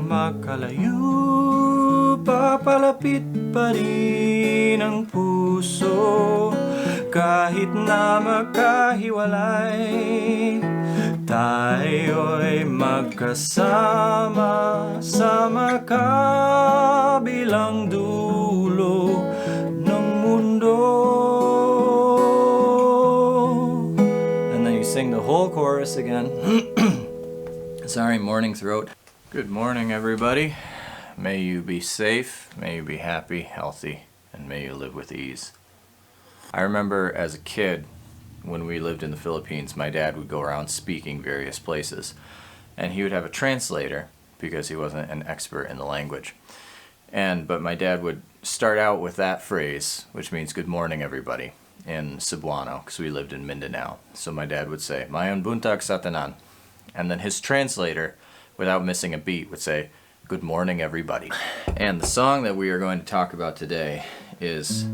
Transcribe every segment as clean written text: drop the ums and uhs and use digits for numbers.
makalayo, papalapit pa rin ang puso. Kahit na magkahiwalay, tayo'y magkasama sa makabilang dulo ng mundo. And then you sing the whole chorus again. Sorry, morning throat. Good morning, everybody. May you be safe, may you be happy, healthy, and may you live with ease. I remember as a kid, when we lived in the Philippines, my dad would go around speaking various places, and he would have a translator because he wasn't an expert in the language. But my dad would start out with that phrase, which means good morning, everybody, in Cebuano, because we lived in Mindanao. So my dad would say, Mayon buntag sa tanan. And then his translator, without missing a beat, would say, good morning, everybody. And the song that we are going to talk about today is...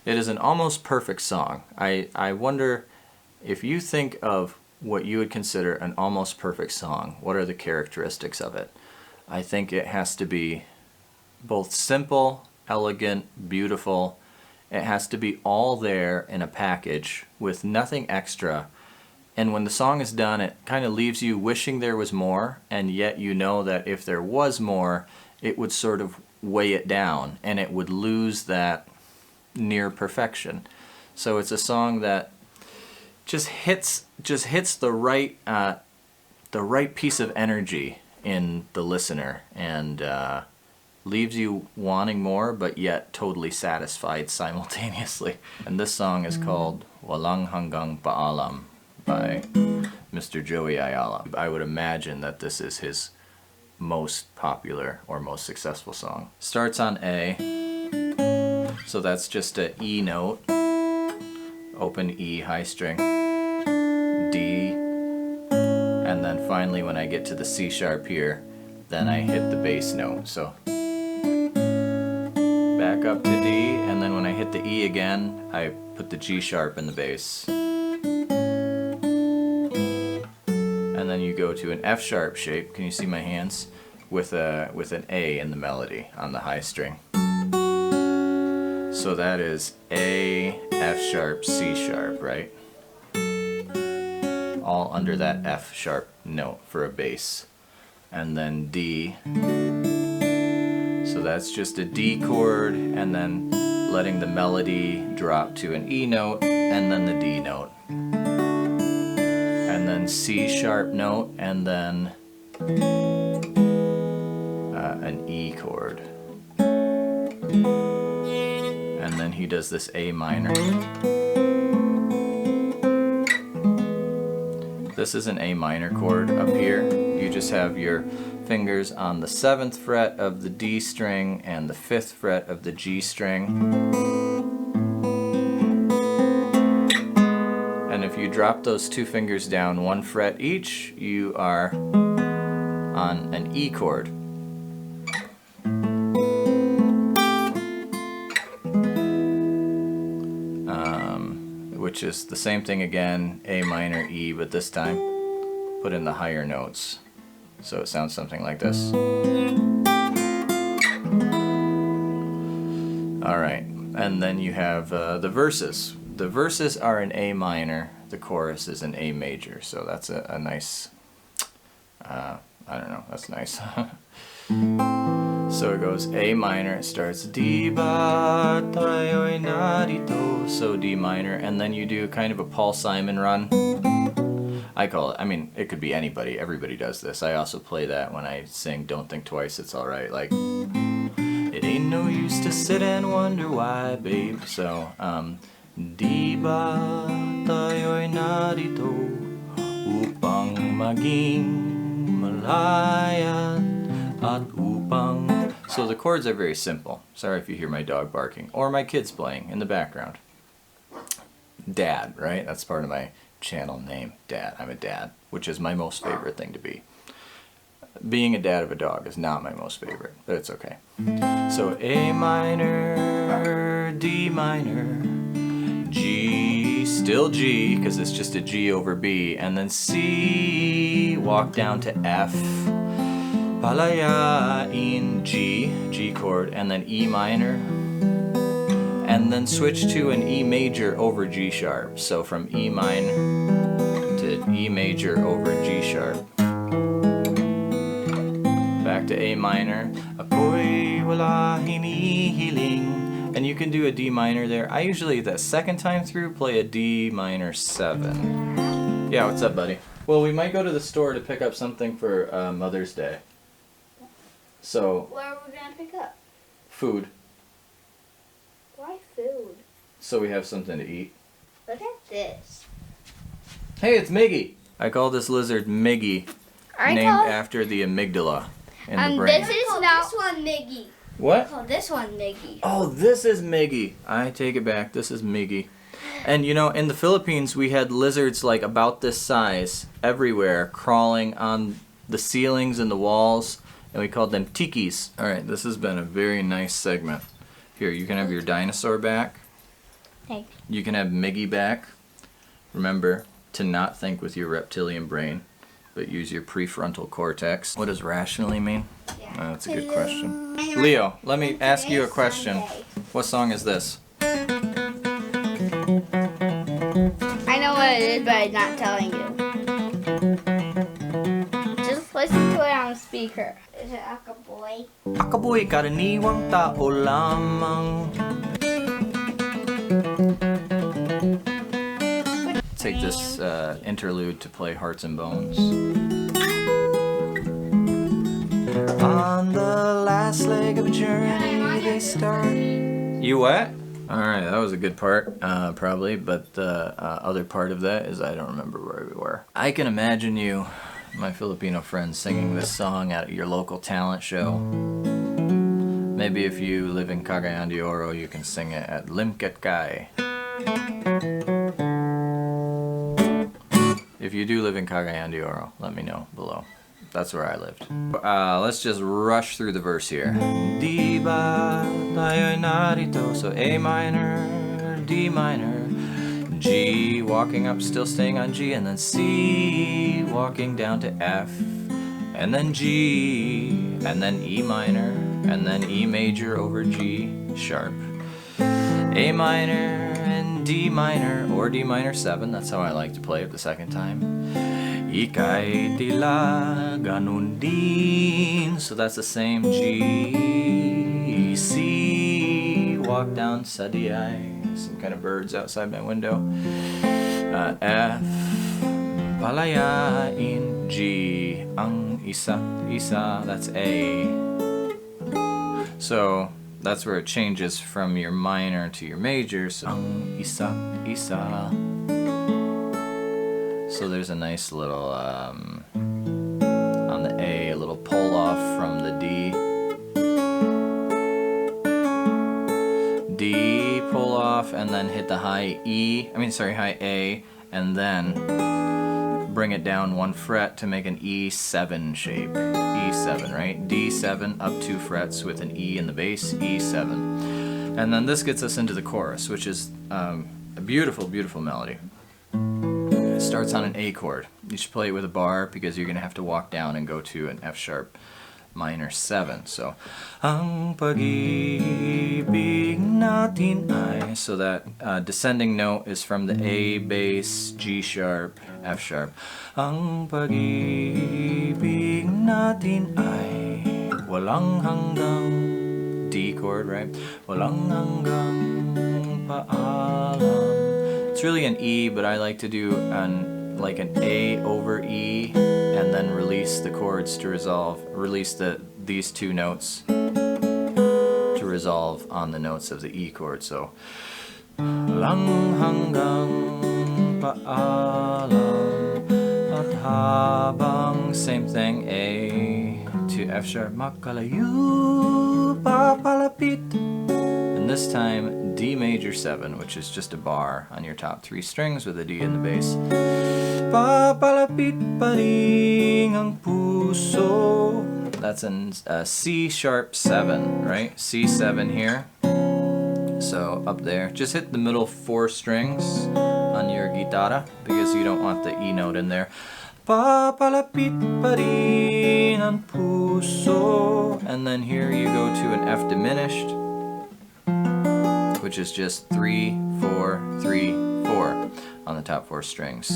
It is an almost perfect song. I wonder if you think of what you would consider an almost perfect song, what are the characteristics of it? I think it has to be both simple, elegant, beautiful. It has to be all there in a package with nothing extra. And when the song is done, it kind of leaves you wishing there was more, and yet you know that if there was more, it would sort of weigh it down, and it would lose that near perfection. So it's a song that just hits the right piece of energy in the listener, and leaves you wanting more but yet totally satisfied simultaneously. And this song is called Walang Hanggang Paalam by Mr. Joey Ayala. I would imagine that this is his most popular or most successful song. Starts on A. So that's just a E note, open E, high string, D, and then finally when I get to the C sharp here, then I hit the bass note. So back up to D, and then when I hit the E again, I put the G sharp in the bass. And then you go to an F sharp shape, can you see my hands? With an A in the melody on the high string. So that is A, F sharp, C sharp, right? All under that F sharp note for a bass. And then D. So that's just a D chord, and then letting the melody drop to an E note, and then the D note. And then C sharp note, and then an E chord. And then he does this A minor. This is an A minor chord up here. You just have your fingers on the 7th fret of the D string and the 5th fret of the G string. And if you drop those two fingers down 1 fret each, you are on an E chord. Which is the same thing again, A minor, E, but this time put in the higher notes. So it sounds something like this. Alright, and then you have the verses. The verses are in A minor, the chorus is in A major, so that's a nice, I don't know, that's nice. So it goes A minor, it starts Di ba tayo'y narito, so D minor, and then you do kind of a Paul Simon run. I call it, I mean, it could be anybody, everybody does this. I also play that when I sing Don't Think Twice, It's Alright, like, it ain't no use to sit and wonder why, babe. So, Di ba tayo'y narito upang maging malaya at upang. So the chords are very simple. Sorry if you hear my dog barking or my kids playing in the background. Dad, right? That's part of my channel name, Dad. I'm a dad, which is my most favorite thing to be. Being a dad of a dog is not my most favorite, but it's okay. So A minor, D minor, G, still G, because it's just a G over B, and then C, walk down to F, palayain, G chord, and then E minor, and then switch to an E major over G sharp. So from E minor to E major over G sharp. Back to A minor. Ako'y wala hinihiling. And you can do a D minor there. I usually, the second time through, play a D minor 7. Yeah, what's up, buddy? Well, we might go to the store to pick up something for Mother's Day. So. What are we gonna pick up? Food. Why food? So we have something to eat. Look at this. Hey, it's Miggy. I call this lizard Miggy, named after the amygdala in the brain. This is now this one Miggy. What? Call this one Miggy. Oh, this is Miggy. I take it back. This is Miggy. And you know, in the Philippines, we had lizards like about this size everywhere, crawling on the ceilings and the walls, and we called them tikis. All right, this has been a very nice segment. Here, you can have your dinosaur back. Thanks. You can have Miggy back. Remember to not think with your reptilian brain, but use your prefrontal cortex. What does rationally mean? Yeah. That's a good question. Leo, let me ask you a question. What song is this? I know what it is, but I'm not telling you. Just listen to it on speaker. Is it Akaboy? Akaboy karaniwang tao lamang. Take this interlude to play Hearts and Bones. On the last leg of a journey they start. You what? Alright, that was a good part, probably, but the other part of that is I don't remember where we were. I can imagine you, my Filipino friends, singing this song at your local talent show. Maybe if you live in Cagayan de Oro, you can sing it at Limket Kai. If you do live in Cagayan de Oro, let me know below. That's where I lived. Let's just rush through the verse here. Di ba tayo'y narito? So A minor, D minor, G, walking up, still staying on G, and then C, walking down to F, and then G, and then E minor, and then E major over G sharp. A minor and D minor, or D minor 7, that's how I like to play it the second time. Ika'y tila ganun din. So that's the same G, C, walk down sa di. Some kind of birds outside my window. F, palayain, G, ang isa't isa, that's A. So that's where it changes from your minor to your major. So ang isa't isa. So there's a nice little, on the A, a little pull off from the D. D, pull off, and then hit the high high A, and then bring it down 1 fret to make an E7 shape. E7, right? D7 up 2 frets with an E in the bass, E7. And then this gets us into the chorus, which is a beautiful, beautiful melody. It starts on an A chord. You should play it with a bar because you're going to have to walk down and go to an F sharp minor 7. So, ang pag-ibig natin ay. So that descending note is from the A bass, G sharp, F sharp. Ang pag-ibig natin ay walang hanggang, D chord, right? Walang hanggang paalam. It's really an E, but I like to do like an A over E and then release the chords to release these two notes to resolve on the notes of the E chord. So walang hanggang paalam at habang, same thing, A to F sharp, makalayo papalapit, and this time D major 7, which is just a bar on your top 3 strings with a D in the bass. Papalapit pa rin ang puso. That's in C sharp 7, right? C7 here. So up there, just hit the middle 4 strings on your guitarra because you don't want the E note in there. Papalapit pa rin ang puso. puso. And then here you go to an F diminished, which is just 3, 4, 3, 4 on the top 4 strings.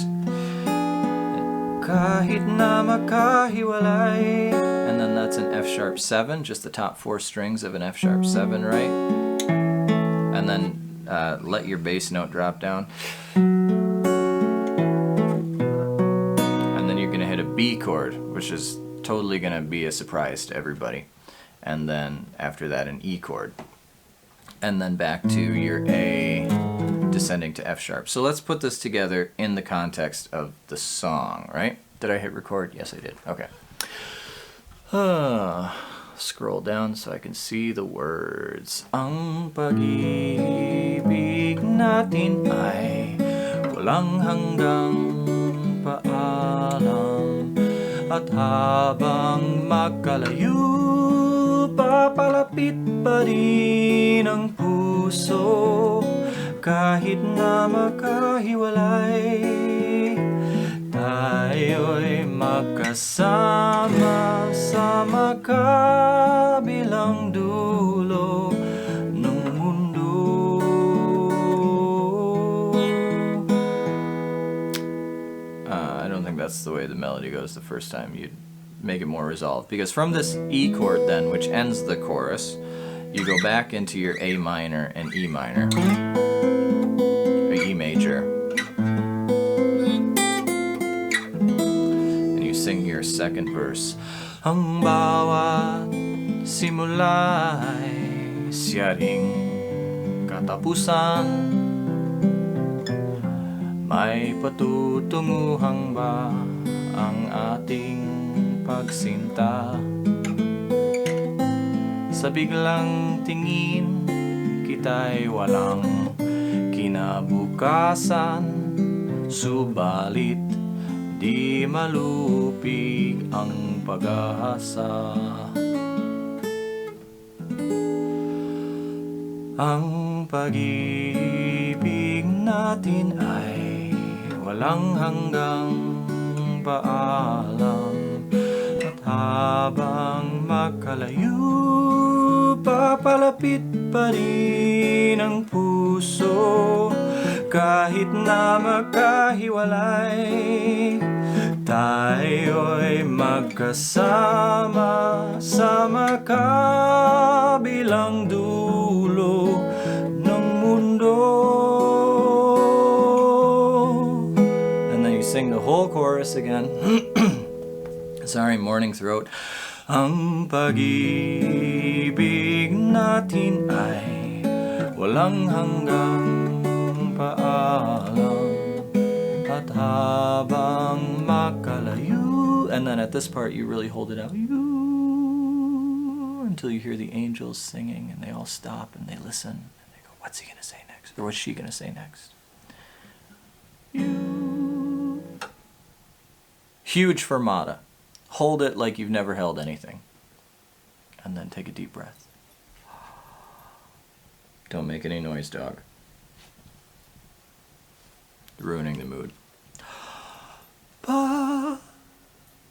Kahit na makahiwalay. And then that's an F sharp 7, just the top 4 strings of an F sharp 7, right? And then let your bass note drop down. And then you're going to hit a B chord, which is totally going to be a surprise to everybody. And then after that, an E chord. And then back to your A, descending to F sharp. So let's put this together in the context of the song, right? Did I hit record? Yes, I did. Okay. Scroll down so I can see the words. Ang pag-ibig natin ay walang hanggang paalam, at habang magkalayo, papalapit pa rin ang puso. Kahit na makahiwalay, tayo'y magkasama sa makabilang dulo ng mundo. I don't think that's the way the melody goes the first time. You'd make it more resolved, because from this E chord then, which ends the chorus, you go back into your A minor and E minor, or E major, and you sing your second verse. Ang bawat simula'y siya ring katapusan, may patutunguhan ba ang ating pagsinta? Sa biglang tingin, kita'y walang kinabukasan, subalit di malupig ang pag-asa. Ang pag-ibig natin ay walang hanggang paalam, at habang makalayo, papalapit pa rin ang puso. Kahit na makahiwalay, tayo'y magkasama sa makabilang dulo ng mundo. And then you sing the whole chorus again. Sorry, morning throat. Ang pag-ibig natin ay walang hanggang paalam, at habang makalayo. And then at this part you really hold it out until you hear the angels singing, and they all stop and they listen and they go, what's he gonna say next, or what's she gonna say next? You. Huge fermata. Hold it like you've never held anything, and then take a deep breath. Don't make any noise, dog. Ruining the mood.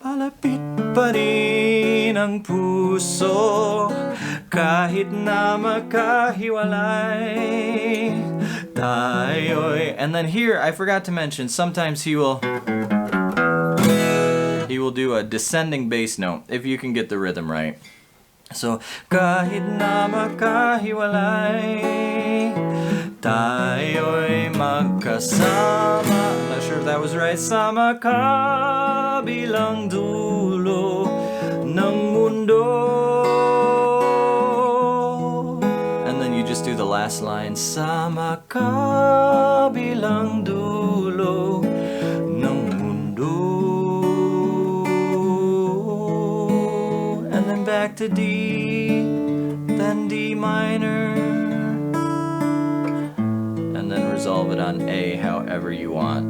Palapit pa rin ang puso, kahit na makahiwalay, tayo'y... And then here, I forgot to mention, sometimes he will do a descending bass note, if you can get the rhythm right. So, kahit na makahiwalay, tayo'y magkasama. I'm not sure if that was right. Sa makabilang dulo ng mundo. And then you just do the last line. Sa makabilang dulo ng mundo. And then back to D, then D minor, and then resolve it on A however you want.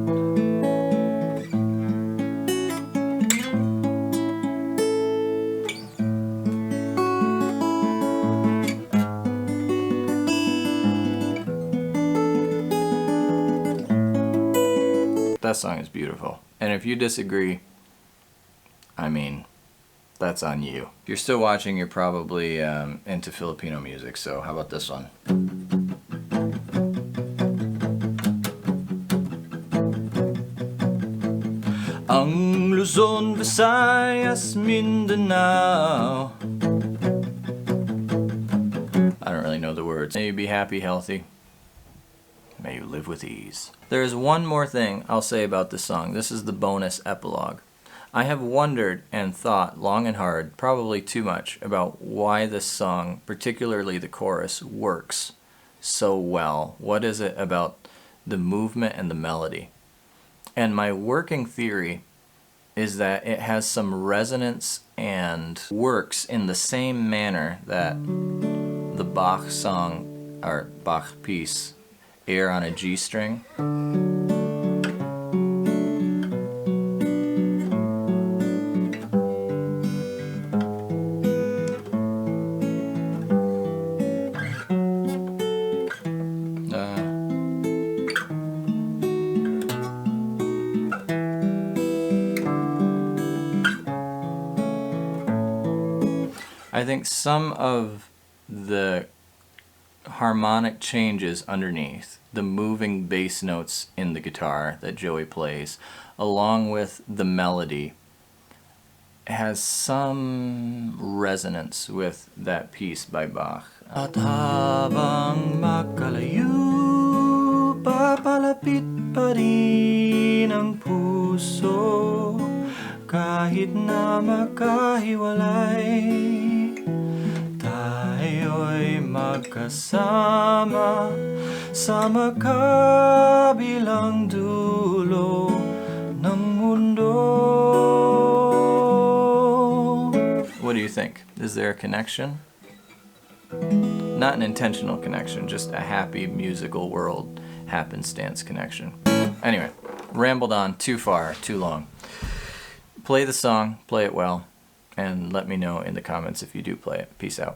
That song is beautiful. And if you disagree, I mean, that's on you. If you're still watching, you're probably into Filipino music, so how about this one? Ang Luzon, Visayas, Mindanao. I don't really know the words. May you be happy, healthy. May you live with ease. There is one more thing I'll say about this song. This is the bonus epilogue. I have wondered and thought long and hard, probably too much, about why this song, particularly the chorus, works so well. What is it about the movement and the melody? And my working theory is that it has some resonance and works in the same manner that the Bach song, or Bach piece, Air on a G string. I think some of the harmonic changes underneath, the moving bass notes in the guitar that Joey plays, along with the melody, has some resonance with that piece by Bach. At habang magkalayo, papalapit pa rin ang puso, kahit na magkahiwalay. Tayo'y magkasama sa makabilang dulo ng mundo. What do you think? Is there a connection? Not an intentional connection, just a happy musical world happenstance connection. Anyway, rambled on too far, too long. Play the song, play it well, and let me know in the comments if you do play it. Peace out.